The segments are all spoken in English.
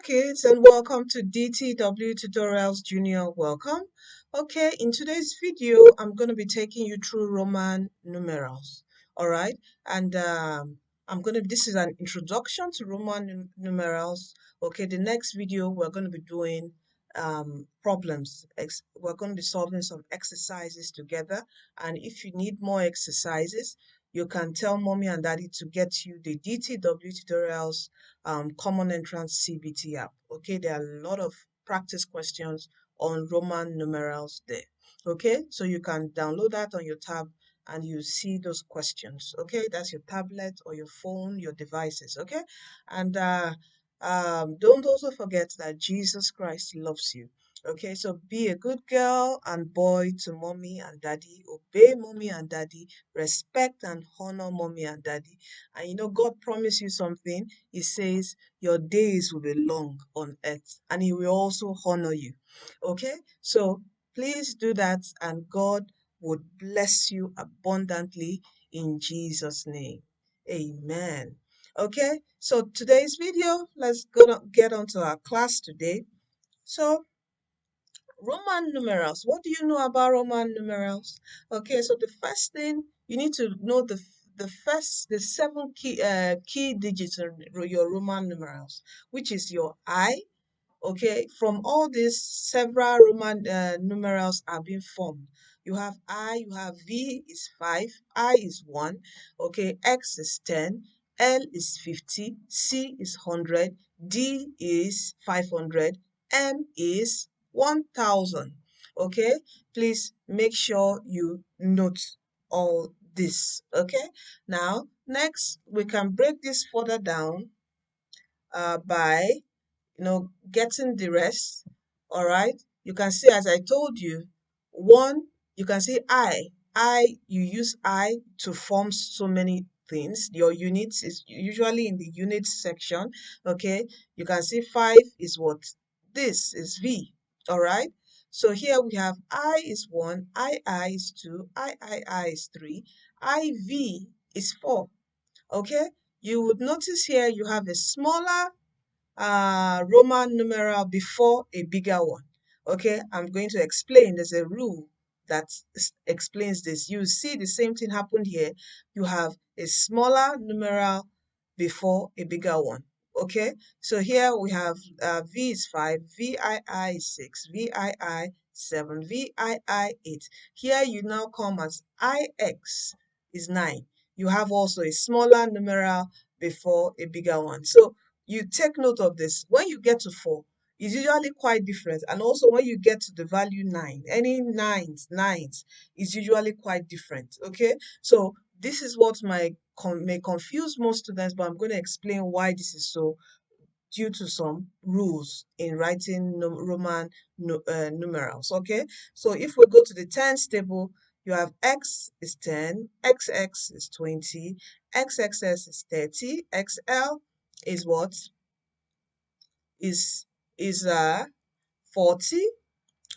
Okay, so welcome to DTW Tutorials Junior. Welcome. Okay, in today's video, I'm going to be taking you through Roman numerals. All right, and this is an introduction to Roman numerals. Okay, the next video, we're going to be doing problems. We're going to be solving some exercises together. And if you need more exercises, you can tell mommy and daddy to get you the DTW Tutorials common entrance CBT app. Okay, there are a lot of practice questions on Roman numerals there. Okay, so you can download that on your tab and you see those questions. Okay, that's your tablet or your phone, your devices. Okay, and don't also forget that Jesus Christ loves you. Okay, so be a good girl and boy to mommy and daddy. Obey mommy and daddy. Respect and honor mommy and daddy. And God promised you something. He says your days will be long on earth and He will also honor you. Okay, so please do that and God would bless you abundantly in Jesus' name. Amen. Okay, so today's video, let's get on to our class today. So Roman numerals. What do you know about Roman numerals? Okay, so the first thing you need to know the seven key digits of your Roman numerals, which is your I. Okay, from all these several Roman numerals are being formed. You have I, you have V is 5, I is 1, okay, X is 10, L is 50, C is 100, D is 500, M is 1000. Okay, please make sure you note all this. Okay, now next we can break this further down by getting the rest. All right. You can see, as I told you, one, you can see you use I to form so many things. Your units is usually in the units section. Okay. You can see 5 is what? This is V. All right. So here we have I is 1, I is 2, I is 3, IV is 4. Okay. You would notice here you have a smaller Roman numeral before a bigger one. Okay, I'm going to explain. There's a rule that explains this. You see the same thing happened here. You have a smaller numeral before a bigger one. Okay, so here we have V is 5, VII is 6, VII 7, VII 8. Here you now come as IX is 9. You have also a smaller numeral before a bigger one. So you take note of this. When you get to 4, it's usually quite different. And also when you get to the value 9, any nines is usually quite different. Okay, so this is what may confuse most students, but I'm going to explain why this is so due to some rules in writing Roman numerals. Okay, so if we go to the tens table, you have X is 10, XX is 20, XXS is 30, XL is what? Is 40,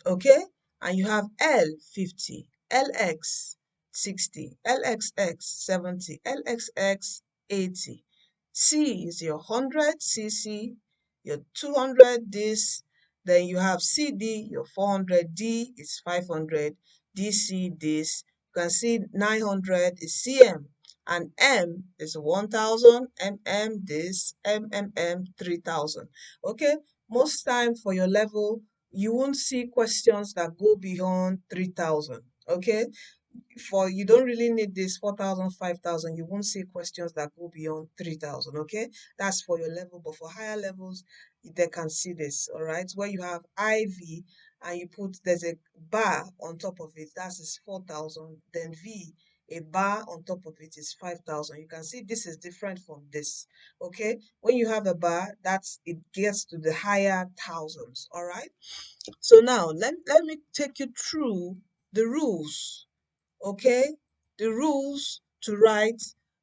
okay? And you have L 50, LX 60, LXX 70, LXX 80. C is your 100, CC your 200, this. Then you have CD, your 400, D is 500, DC this. You can see 900 is CM. And M is 1000, MM this, MMM 3000. Okay, most time for your level, you won't see questions that go beyond 3000. Okay, for you don't really need this 4000, 5000. You won't see questions that go beyond 3000. Okay, that's for your level, but for higher levels, they can see this. All right, where you have IV and you put there's a bar on top of it, that is 4000. Then V, a bar on top of it is 5000. You can see this is different from this. Okay, when you have a bar, that's it gets to the higher thousands. All right, so now let me take you through the rules. Okay, the rules to write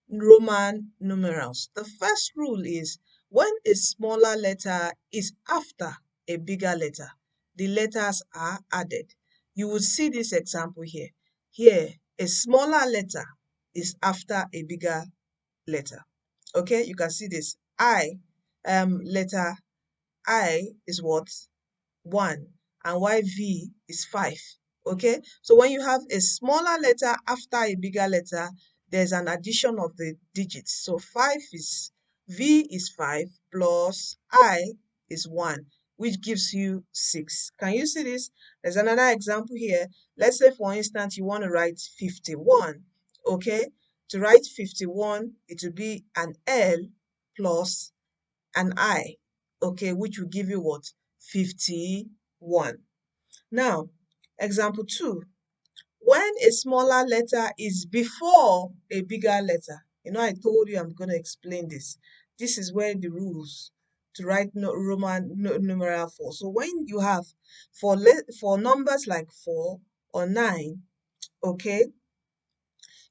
Roman numerals. The first rule is when a smaller letter is after a bigger letter, the letters are added. You will see this example here. Here, a smaller letter is after a bigger letter. Okay, you can see this. Letter I is what? 1, and while V is 5. Okay, so when you have a smaller letter after a bigger letter, there's an addition of the digits. So 5 is V is 5 plus I is 1, which gives you 6. Can you see this? There's another example here. Let's say, for instance, you want to write 51. Okay, to write 51, it will be an L plus an I, okay, which will give you what? 51. Now, example 2. When a smaller letter is before a bigger letter, I told you I'm going to explain this. This is where the rules to write Roman numeral 4. So when you have for numbers like 4 or 9, okay,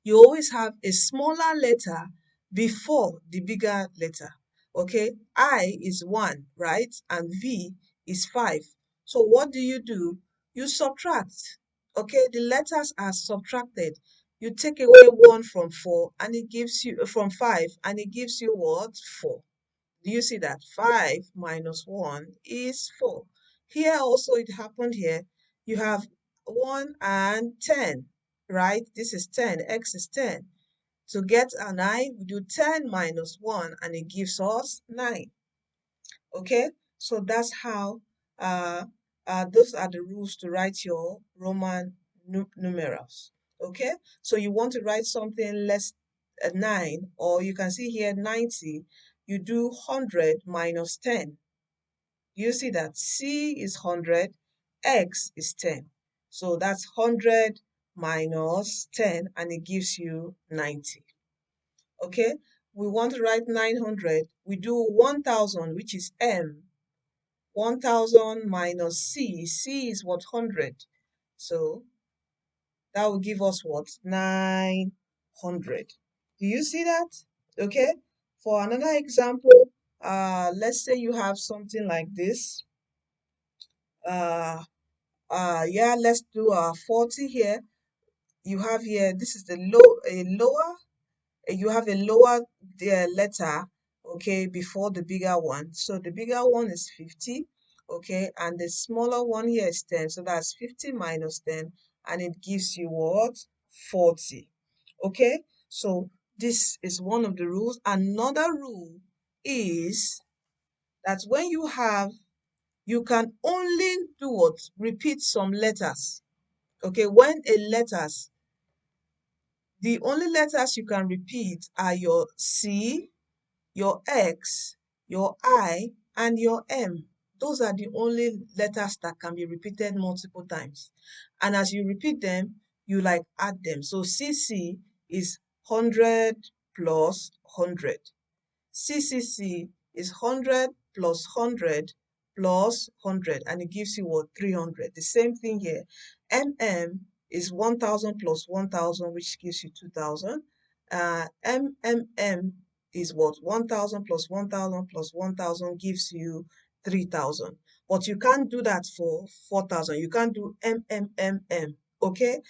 you always have a smaller letter before the bigger letter. Okay, I is 1, right? And V is 5. So what do? You subtract. Okay, the letters are subtracted. You take away 1 from 4 and it gives you from 5 and it gives you what? 4. Do you see that? 5 minus 1 is 4. Here also it happened here. You have 1 and 10, right? This is 10. X is 10. To get an I, we do 10 minus 1 and it gives us 9. Okay? So that's how, those are the rules to write your Roman numerals. Okay? So you want to write something less 9, or you can see here 90, you do 100 minus 10. You see that C is 100, X is 10. So that's 100 minus 10 and it gives you 90. Okay, we want to write 900. We do 1000, which is M. 1000 minus C. C is what? 100. So that will give us what? 900. Do you see that? Okay, for another example, let's say you have something like this. Yeah, let's do 40 here. You have here, this is the lower, you have a lower letter, okay, before the bigger one. So the bigger one is 50, okay, and the smaller one here is 10. So that's 50 minus 10, and it gives you what? 40. Okay, so this is one of the rules. Another rule is that when you can only do what? Repeat some letters. Okay, when a letters, the only letters you can repeat are your C, your X, your I, and your M. Those are the only letters that can be repeated multiple times. And as you repeat them, you like add them. So CC is 100 plus 100. CCC is 100 plus 100 plus 100, and it gives you what? 300. The same thing here. MM is 1000 plus 1000, which gives you 2000. MMM is what? 1000 plus 1000 plus 1000 gives you 3000. But you can't do that for 4000. You can't do MMMM. Okay?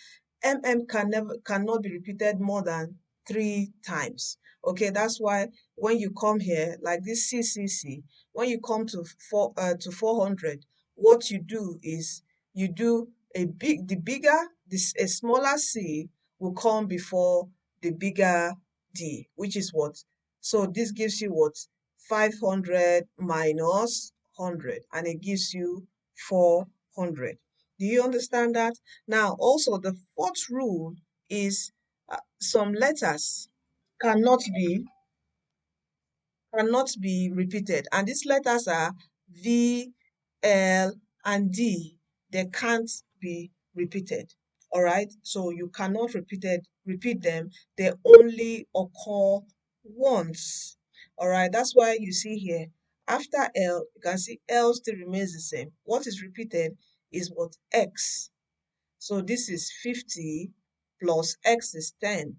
Cannot be repeated more than 3 times. Okay, that's why when you come here, like this CCC, when you come to 400, what you do is you do a smaller C will come before the bigger D, which is what? So this gives you what? 500 minus 100, and it gives you 400. Do you understand that? Now, also the fourth rule is some letters cannot be repeated, and these letters are V, L, and D. They can't be repeated. All right, so you cannot repeat them. They only occur once. All right, that's why you see here after L, you can see L still remains the same. What is repeated is what? X. So this is 50 plus X is 10.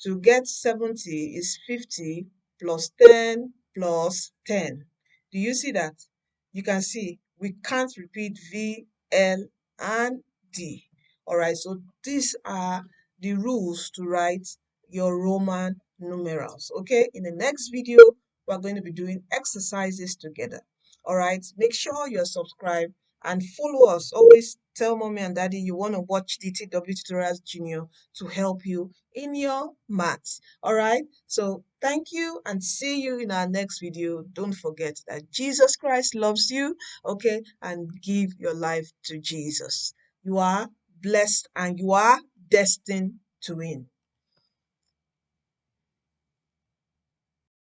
To get 70 is 50 plus 10 plus 10. Do you see that? You can see we can't repeat V, L, and D. All right, so these are the rules to write your Roman numerals. Okay, in the next video, we're going to be doing exercises together. All right. Make sure you're subscribed and follow us. Always tell mommy and daddy you want to watch DTW Tutorials Junior to help you in your maths. All right. So thank you and see you in our next video. Don't forget that Jesus Christ loves you. Okay. And give your life to Jesus. You are blessed and you are destined to win.